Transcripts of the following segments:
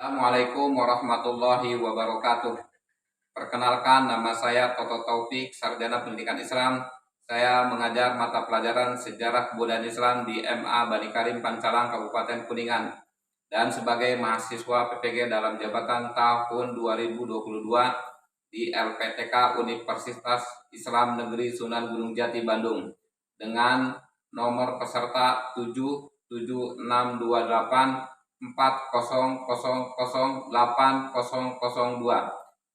Assalamualaikum warahmatullahi wabarakatuh. Perkenalkan, nama saya Toto Taufik, Sarjana Pendidikan Islam. Saya mengajar mata pelajaran Sejarah Kebudayaan Islam di MA Bani Karim Pancalang, Kabupaten Kuningan, dan sebagai mahasiswa PPG dalam jabatan tahun 2022 di LPTK Universitas Islam Negeri Sunan Gunung Jati, Bandung, dengan nomor peserta 7762840008002.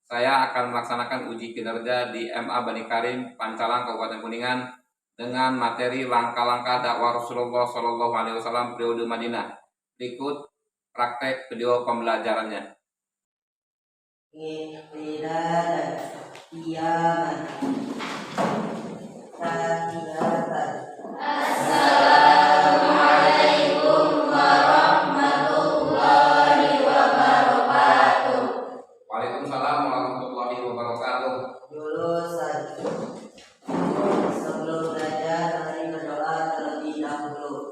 Saya akan melaksanakan uji kinerja di MA Bani Karim Pancalang, Kabupaten Kuningan, dengan materi langkah-langkah dakwah Rasulullah SAW periode Madinah. Berikut praktek video pembelajarannya. Ihtidalan, qiyaman, tahiyatan. Assalamualaikum warahmatullahi wabarakatuh. Waalaikumsalam warahmatullahi wabarakatuh. Julusan. Sebelum belajar, mari berdoa terlebih dahulu.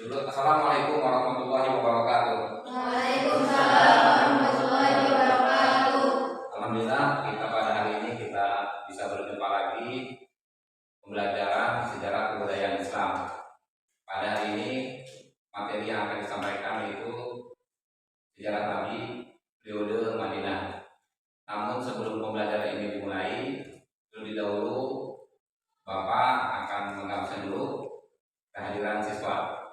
Assalamualaikum warahmatullahi wabarakatuh. Waalaikumsalam warahmatullahi wabarakatuh. Alhamdulillah, kita pada hari ini kita bisa berjumpa lagi pembelajaran sejarah kebudayaan Islam. Pada hari ini materi yang akan disampaikan yaitu sejarah Nabi periode Madinah. Namun sebelum pembelajaran ini dimulai, terlebih dahulu Bapak akan mengabsen dulu kehadiran siswa.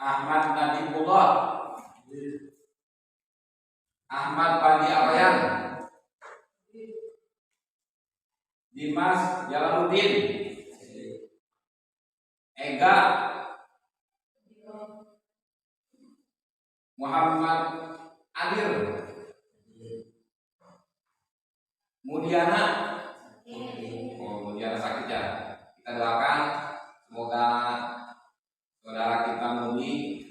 Ahmad Najibullah, Ahmad Bani Aryan, Dimas Jalaluddin, Ega, Muhammad Adir, Mudiana. Mudiana sakit ya. Kita doakan semoga saudara kita Mudi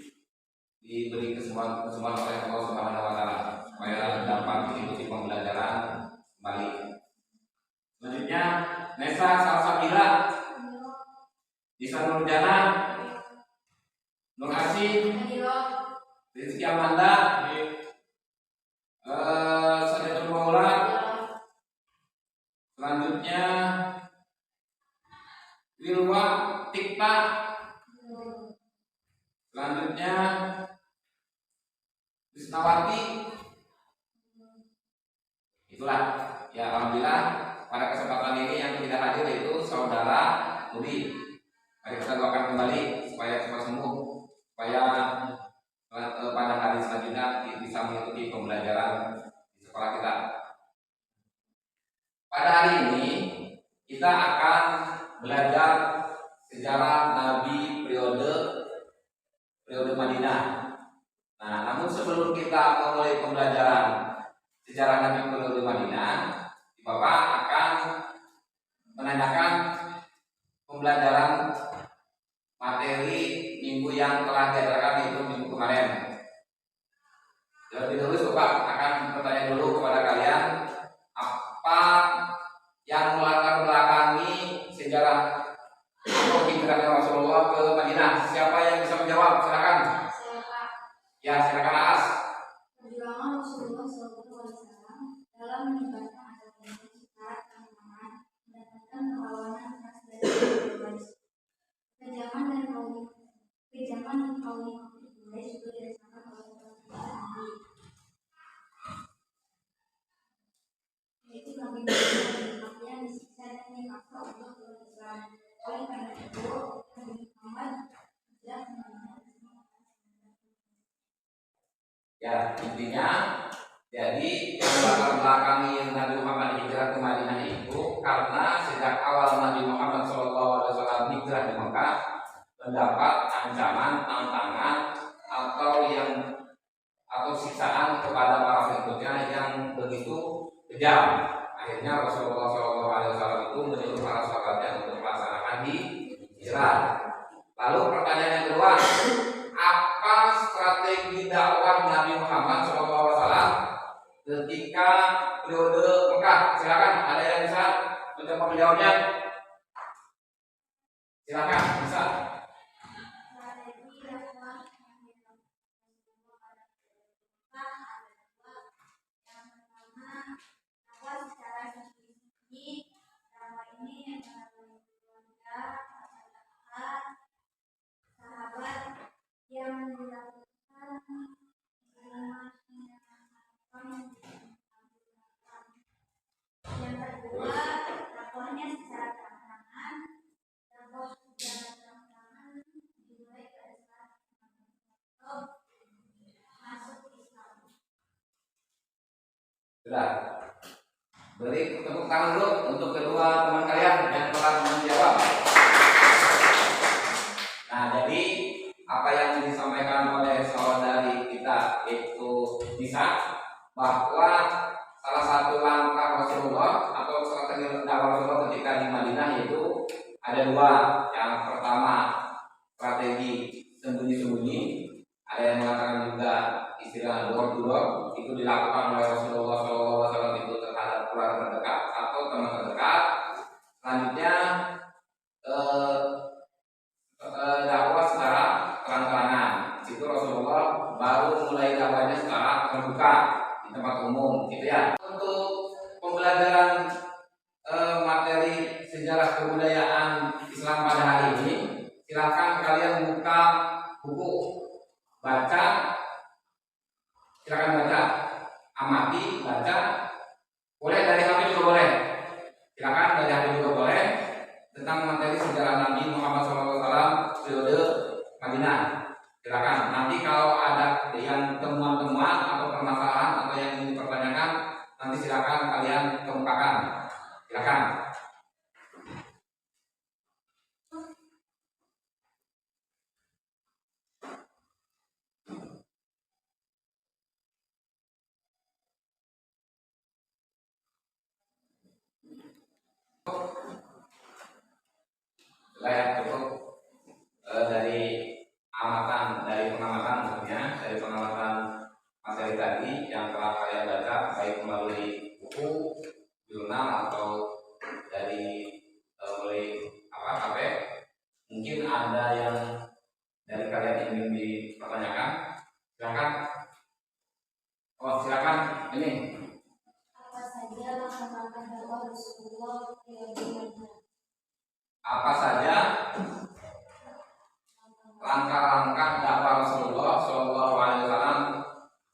diberi kesempatan oleh Allah Subhanahu wa Ta'ala supaya dapat mengikuti pembelajaran kembali. Selanjutnya Nesa Salsabila, Nisa Nurjana, Nur Asih, Rizky Amanda, Sadetul Maula. Selanjutnya Wilwa Tikta. Selanjutnya Krisnawati. Itulah ya, alhamdulillah pada kesempatan ini yang tidak hadir yaitu saudara Budi. Mari kita doakan kembali supaya cepat sembuh, supaya pada hari selanjutnya bisa mengikuti pembelajaran di sekolah kita. Pada hari ini kita akan belajar sejarah Nabi periode Madinah. Nah, namun sebelum kita memulai pembelajaran sejarah Nabi periode Madinah, Bapak akan menanyakan pembelajaran materi minggu yang telah diajarkan, yaitu minggu kemarin. Lebih dahulu Bapak akan bertanya dulu kepada kalian apa yang melatar belakangi sejarah hijrahnya Rasulullah ke Madinah. Siapa yang bisa menjawab? Silakan. Ya, silakan Aas. Perjuangan Rasulullah SAW dalam menyebarkan agama secara tantangan mendapatkan perlawanan keras dari Quraisy. Kejaman dan kaum Quraisy juga dirasakan oleh Nabi, yaitu Nabi Muhammad yang disiksa dan dipaksa untuk berislam. Oleh karena itu, Nabi Muhammad tidak Ya, intinya jadi belakangi Nabi Muhammad hijrah ke Madinah itu karena sejak awal Nabi Muhammad SAW hijrah di Mekah mendapat ancaman, tantangan atau siksaan kepada para pengikutnya yang begitu kejam. Akhirnya Rasulullah SAW itu menyuruh para sahabatnya untuk melaksanakan hijrah. Lalu pertanyaan yang kedua, apa strategi dakwah Nabi Muhammad SAW ketika periode Mekah? Silakan, ada yang bisa mencoba menjawabnya? Silakan, bisa. Strategi dakwah yang dilakukan pada Mekah ada dua. Yang pertama, dakwah secara sembunyi. Dakwah ini yang melalui keluarga, sahabat yang dilakukan yang kedua, dakwahnya secara terang-terangan. Dakwah secara terang-terangan dimulai pada saat masuk Islam. Sudah. Beri tepuk tangan dulu untuk kedua teman kalian yang telah menjawab. Nah, jadi apa yang disampaikan oleh saudari kita itu bisa bahwa salah satu langkah Rasulullah atau strategi dakwah Rasulullah ketika di Madinah yaitu ada dua. Yang pertama strategi sembunyi-sembunyi, ada yang mengatakan juga istilah door to door, itu dilakukan oleh Rasulullah SAW itu terhadap keluarga terdekat atau teman terdekat. Selanjutnya dakwah secara terang-terangan. Itu Rasulullah baru mulai dakwahnya secara terbuka di tempat umum, gitu ya. Untuk pembelajaran materi sejarah kebudayaan Islam pada hari ini, silakan kalian buka buku, baca, silakan baca, amati, baca. Boleh dari HP juga boleh. Silakan dari HP juga boleh tentang materi sejarah Nabi Muhammad SAW periode Madinah. Silakan. Nanti kalau ada yang temuan-temuan atau permasalahan atau yang ingin dipertanyakan, nanti silakan kalian kemukakan. Silakan. Saya cukup dari pengamatan maksudnya dari pengamatan materi tadi yang telah saya baca baik melalui buku, jurnal atau dari melalui HP. Mungkin ada yang dari kalian ingin dipertanyakan, silakan. Oh silakan ini. Apa saja langkah-langkah dakwah Rasulullah yang dilakukan? Apa saja langkah-langkah dakwah Rasulullah SAW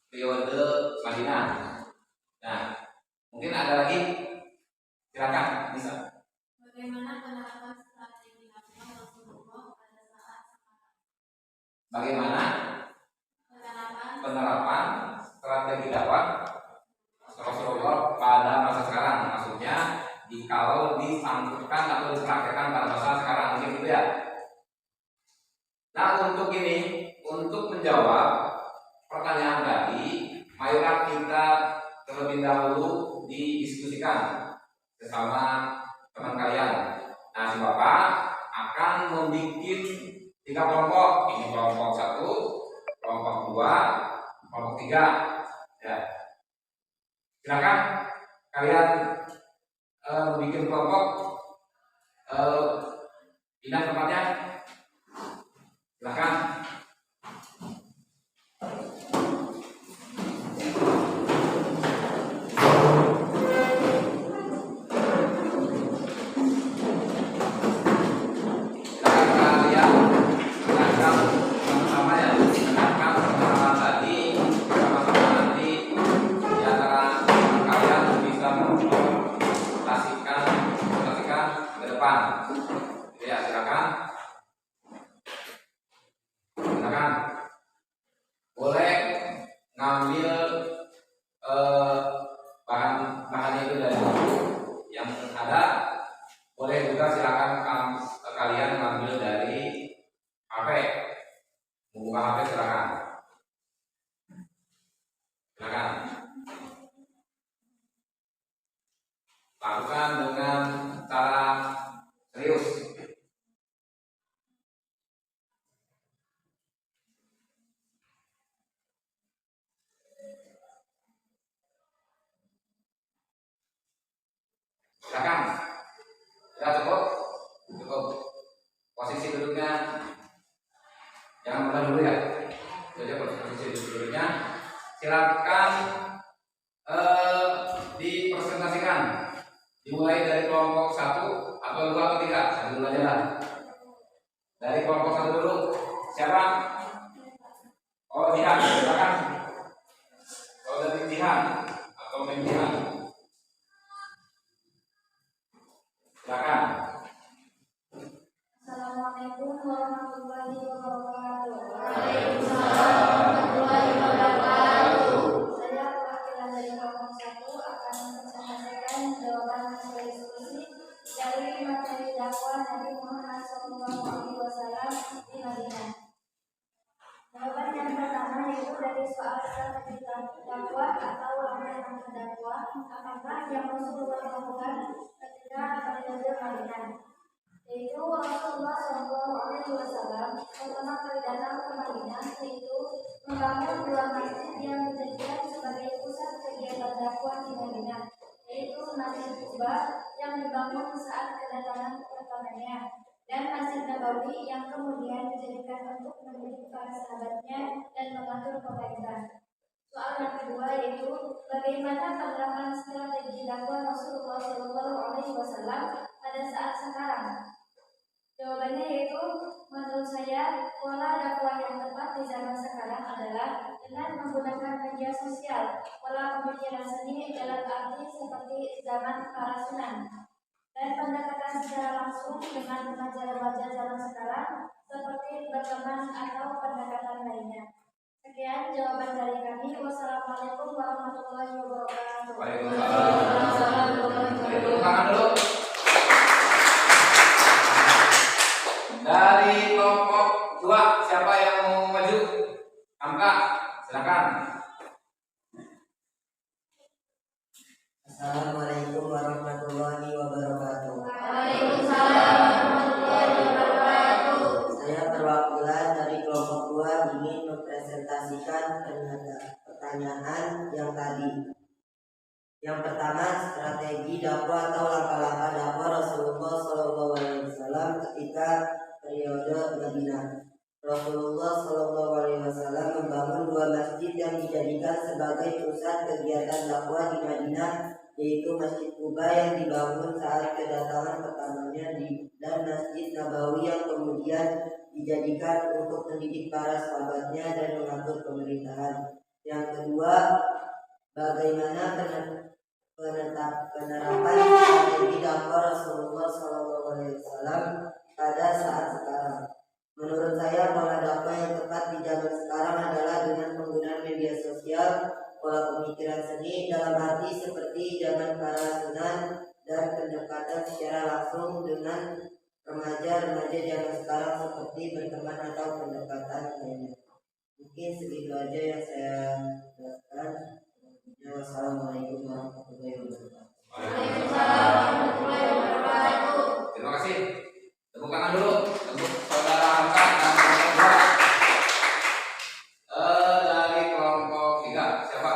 periode Madinah? Nah, mungkin ada lagi, silakan bisa. Bagaimana penerapan strategi dakwah Rasulullah pada saat sekarang? Bagaimana penerapan strategi dakwah Rasulullah pada masa sekarang? Maksudnya kalau disangkutkan atau dipraktekkan pada masa sekarang, mungkin gitu ya. Nah, untuk ini, untuk menjawab pertanyaan tadi, marilah kita terlebih dahulu didiskusikan bersama teman kalian. Nah, si Bapak akan membuat 3 kelompok. Ini kelompok 1, kelompok 2, kelompok 3. Ya. Silakan kalian membuat kelompok. Pindah tempatnya. Silakan. Ya, silakan. lakukan dengan cara serius. Silakan. Sudah cukup? Cukup. Posisi duduknya jangan mulai dulu ya. Jadi posisi duduknya. Silakan dipresentasikan. Dimulai dari kelompok 1 atau 2 atau 3. Saya dulu aja lah. Dari kelompok 1 dulu. Siapa? Oh, Jihan. Silakan. Oh, dari Jihan atau Jihan. Silakan. Assalamualaikum warahmatullahi wabarakatuh. Waalaikumsalam warahmatullahi wabarakatuh. Saya perwakilan dari kelompok 1 akan mempresentasikan jawaban hasil diskusi dari materi dakwah Nabi Muhammad SAW di Madinah. Jawaban yang pertama yaitu dari soal strategi dakwah atau langkah-langkah dakwah apakah yang Rasulullah lakukan ketika berada di Madinah. Yaitu Rasulullah SAW pertama kali datang ke Madinah yaitu membangun 2 masjid yang dijadikan sebagai pusat kegiatan dakwah di Madinah, yaitu Masjid Quba yang dibangun saat kedatangan pertamanya dan Masjid Nabawi yang kemudian dijadikan untuk mendidik para sahabatnya dan mengatur pemerintah. Soal yang kedua yaitu bagaimana penerapan strategi dakwah Rasulullah SAW pada saat sekarang. Jawabannya yaitu menurut saya pola dakwah yang tepat di zaman sekarang adalah dengan menggunakan media sosial, pola pemikiran seni dalam arti seperti zaman para sunan, dan pendekatan secara langsung dengan remaja-remaja zaman sekarang seperti berteman atau pendekatan lainnya. Sekian jawaban dari kami. Wassalamualaikum warahmatullahi wabarakatuh. Waalaikumsalam. Tepuk tangan dulu. Dari kelompok 2 siapa yang mau maju? Hamka, silakan. Assalamualaikum warahmatullahi wabarakatuh. Waalaikumsalam warahmatullahi wabarakatuh. Saya perwakilan dari kelompok 2 ingin mempresentasikan pertanyaan yang tadi. Yang pertama, strategi dakwah atau langkah-langkah dakwah Rasulullah SAW ketika periode Madinah. Rasulullah SAW membangun 2 masjid yang dijadikan sebagai pusat kegiatan dakwah di Madinah, yaitu Masjid Quba yang dibangun saat kedatangan pertamanya dan Masjid Nabawi yang kemudian dijadikan untuk mendidik para sahabatnya dan mengatur pemerintahan. Yang kedua, bagaimana penerapan strategi dakwah Rasulullah SAW pada saat sekarang. Menurut saya pola dakwah yang tepat di zaman sekarang adalah dengan penggunaan media sosial, pola pemikiran seni dalam arti seperti zaman para sunan, dan pendekatan secara langsung dengan remaja-remaja zaman sekarang seperti berteman atau pendekatan lainnya. Mungkin segitu aja yang saya jelaskan. Wassalamualaikum warahmatullahi wabarakatuh. Waalaikumsalam warahmatullahi wabarakatuh. Terima kasih. Tepuk tangan dulu untuk saudara Hamka dan kelompok 2. Dari kelompok 3 siapa?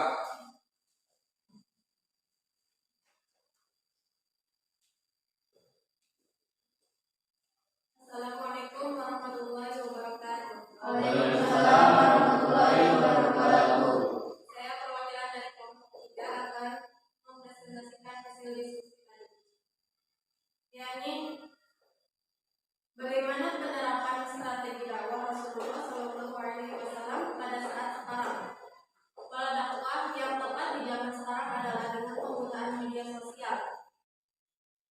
Assalamualaikum warahmatullahi wabarakatuh. Waalaikumsalam warahmatullahi wabarakatuh. Saya perwakilan dari kelompok 3 akan mempresentasikan hasil diskusi tadi, yakni bagaimana penerapan strategi dakwah Rasulullah SAW pada saat sekarang. Pola dakwah yang tepat di zaman sekarang adalah dengan penggunaan media sosial.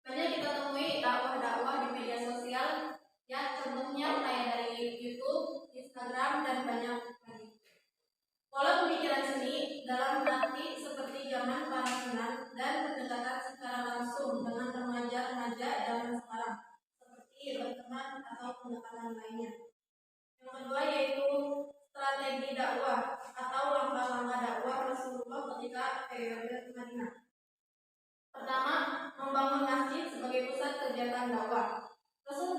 Banyak kita temui dakwah-dakwah di media sosial, ya contohnya kayak dari YouTube, Instagram, dan banyak lagi. Pola pemikiran seni dalam arti seperti zaman para sunan dan pendekatan secara langsung dengan remaja-remaja zaman sekarang seperti berteman atau pendekatan lainnya. Yang kedua yaitu strategi dakwah atau langkah-langkah dakwah Rasulullah ketika periode Madinah. Pertama,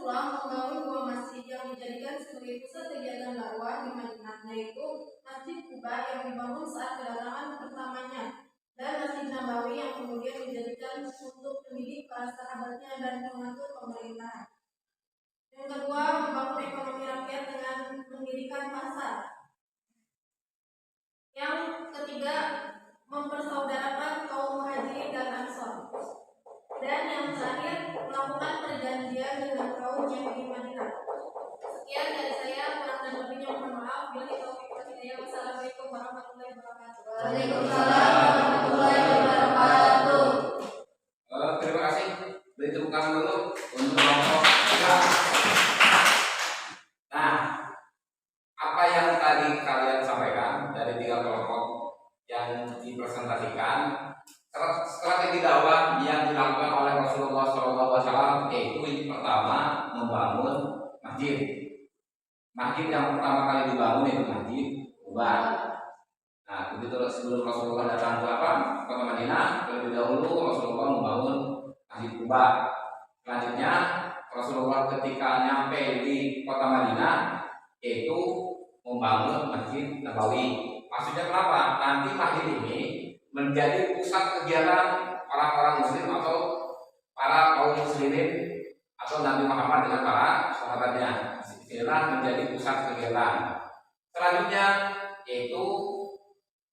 Rasulullah membangun dua masjid yang dijadikan sebagai pusat kegiatan dakwah di Madinah, yaitu Masjid Kuba yang dibangun saat kedatangan pertamanya dan Masjid Nabawi yang kemudian dijadikan untuk mendidik para sahabatnya dan mengatur pemerintahan. Yang kedua, membangun ekonomi rakyat dengan mendirikan pasar. Yang ketiga, mempersaudarakan kaum muhajirin dan ansor. Dan yang terakhir, melakukan perjanjian dengan kaum Yahudi Madinah. Sekian dari saya, kurang dan lebihnya mohon maaf. Bila taufiq wal hidayah. Wassalamualaikum warahmatullahi wabarakatuh. Waalaikumsalam warahmatullahi wabarakatuh. Terima kasih. Beri tepuk tangan dulu untuk kelompok tiga. Nah, apa yang tadi kalian sampaikan dari tiga kelompok yang dipresentasikan, strategi dakwah yang dilakukan oleh Rasulullah SAW yaitu yang pertama membangun masjid. Masjid yang pertama kali dibangun itu Masjid Kuba. Nah, begitu sebelum Rasulullah datang ke kota Madinah, terlebih dahulu Rasulullah membangun Masjid Kuba. Selanjutnya Rasulullah ketika nyampe di kota Madinah yaitu membangun Masjid Nabawi. Maksudnya kenapa? Nanti masjid ini menjadi pusat kegiatan orang-orang muslim atau para kaum muslimin atau Nabi Muhammad dengan para sahabatnya. Inilah menjadi pusat kegiatan. Selanjutnya yaitu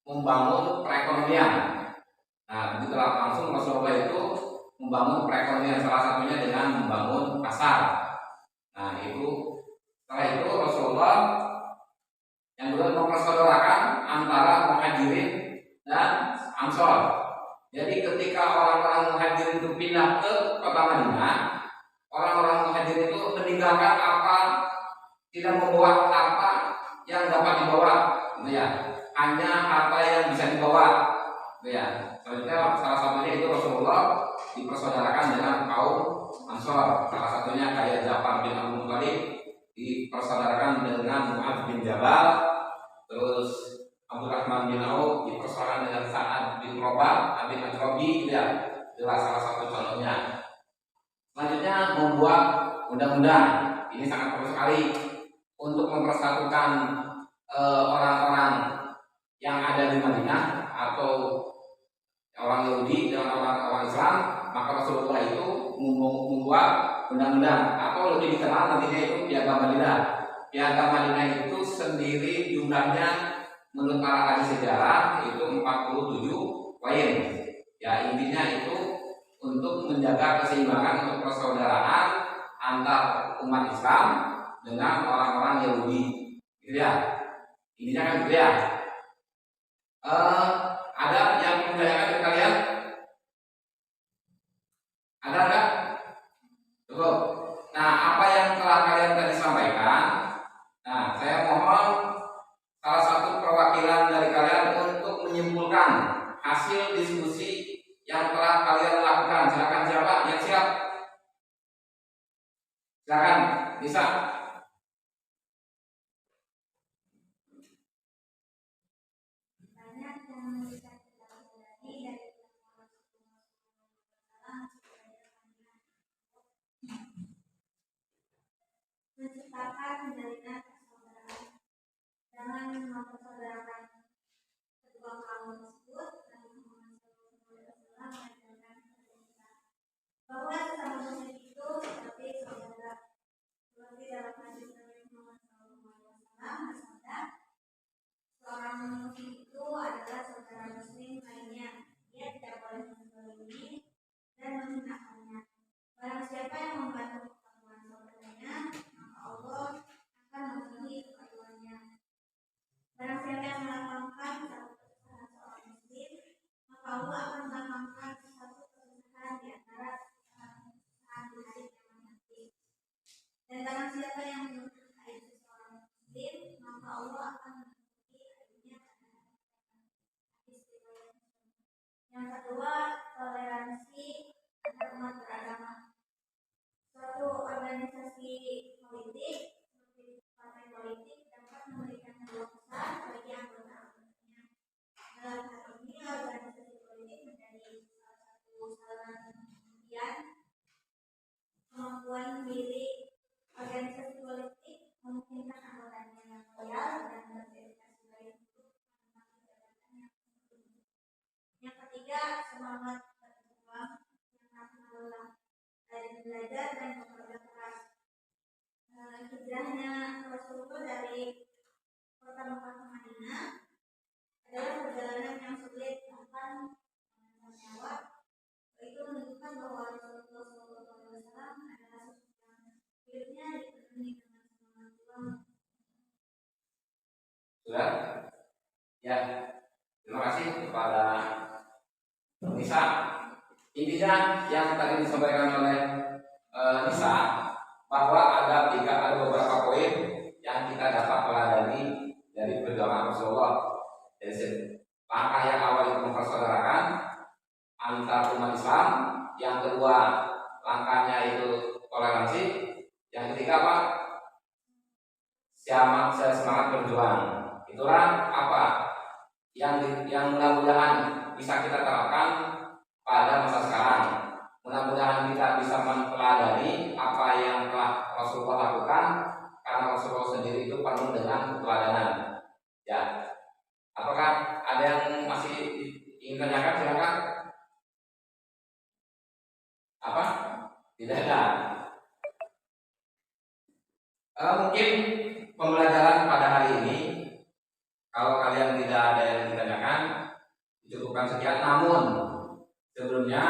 membangun perekonomian. Nah, begitulah langsung Rasulullah itu membangun perekonomian, salah satunya dengan membangun pasar. Nah, itu setelah itu Rasulullah yang kedua mempersaudarakan antara muhajirin dan ansor. Jadi ketika orang-orang muhajirin itu pindah ke kota Madinah, orang-orang muhajirin itu meninggalkan apa, tidak membawa harta yang dapat dibawa, gitu ya. Hanya harta yang bisa dibawa, gitu ya. Selanjutnya salah satunya itu Rasulullah dipersaudarakan dengan kaum ansor. Salah satunya kayak Ja'far bin Abi Thalib dipersaudarakan dengan Mu'adz bin Jabal, terus Abdurrahman bin Auf dipersaudarakan dengan Sa'ad bin Rabah, bin Atrobi, ya, adalah salah satu contohnya. Selanjutnya membuat undang-undang. Ini sangat perlu sekali untuk mempersatukan orang-orang yang ada di Madinah atau orang Yahudi dengan orang-orang Islam. Maka Rasulullah itu membuat undang-undang atau lebih dikenal nantinya itu Piagam Madinah. Piagam Madinah itu sendiri jumlahnya menurut para ahli sejarah itu 47 poin. Ya, intinya itu untuk menjaga keseimbangan untuk persaudaraan antar umat Islam dengan orang-orang Yahudi. Gitu ya. Intinya kan gitu ya. Ada yang membayangkan dari kalian? Ada enggak? Cukup. Nah, apa yang telah kalian tadi sampaikan? Nah, saya mohon salah satu perwakilan dari kalian untuk menyimpulkan hasil diskusi yang telah kalian lakukan. Silakan, siapa yang siap? Silakan, bisa. Banyak yang bisa kita pelajari dari menciptakan menjadikan persaudaraan dengan mempersaudarakan kedua kaum tersebut. Nabi Muhammad SAW mengajarkan kepada kita bahwa sesama muslim itu seperti saudara. Seperti dalam hadis Nabi Muhammad SAW bersabda, seorang muslim itu adalah saudara muslim lainnya. Dia tidak boleh menzalimi dan menghinakannya. Barang siapa yang membantu pertemuan saudaranya, maka Allah akan memenuhi keperluannya. Barang siapa yang melapangkan satu kesusahan seorang muslim, maka Allah akan melapangkan satu kesusahan di antara kesusahan di hari kiamat nanti. Dan barang siapa yang menutup aib seorang muslim, maka Allah akan menutupi aibnya pada hadis riwayat Muslim. Yang kedua, toleransi antar umat beragama. Suatu organisasi politik seperti partai politik dapat memberikan peluang besar bagi anggota-anggotanya. Dalam hal ini, organisasi politik menjadi salah satu saluran pembuktian kemampuan diri semangat berjuang, semangat lelah dari belajar dan bekerja keras. Hijrahnya Rasulullah dari kota Mekah ke Madinah adalah perjalanan yang sulit bahkan nyawa. Itu menunjukkan bahwa Rasulullah SAW adalah sosok yang hidupnya dipenuhi dengan semangat juang. Sudah? Ya. Terima kasih kepada Nisa. Intinya yang tadi disampaikan oleh Nisa bahwa ada beberapa poin yang kita dapat pelajari dari perjuangan Rasulullah. Dari langkah yang awal itu mempersaudarakan antar umat Islam, yang kedua langkahnya itu toleransi, yang ketiga apa? Semangat berjuang. Itulah apa yang mudah-mudahan bisa kita terapkan pada masa sekarang. Mudah-mudahan kita bisa mempelajari apa yang telah Rasulullah lakukan, karena Rasulullah sendiri itu penuh dengan keteladanan. Ya, apakah ada yang masih ingin tanyakan? Silakan. Apa? Tidak ada. Mungkin pembelajaran pada hari ini, kalau kalian tidak ada yang ditanyakan, cukupkan sekian. Namun sebelumnya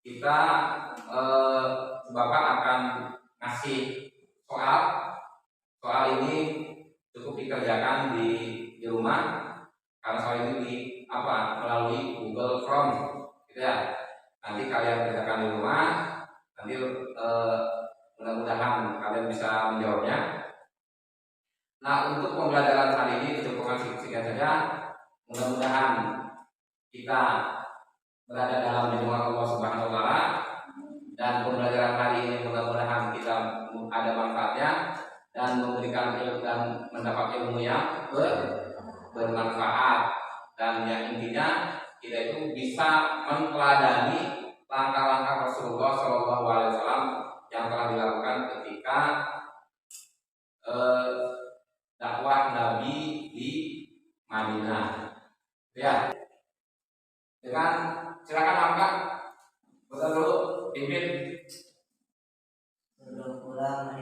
kita Bapak akan ngasih soal ini cukup dikerjakan di rumah, karena soal ini melalui Google Form, gitu ya. Nanti kalian kerjakan di rumah, nanti mudah-mudahan kalian bisa menjawabnya. Nah, untuk pembelajaran hari ini cukupkan sekian saja. Mudah-mudahan kita berada dalam lindungan Allah Subhanahu wa taala, dan pembelajaran hari ini mudah-mudahan kita ada manfaatnya dan memberikan ilmu dan mendapat ilmu yang bermanfaat, dan yang intinya kita itu bisa meneladani langkah-langkah Rasulullah SAW yang telah dilakukan ketika dakwah Nabi di Madinah. Ya, dengan silakan angkat. Betul dulu, pimpin. Sebelum pulang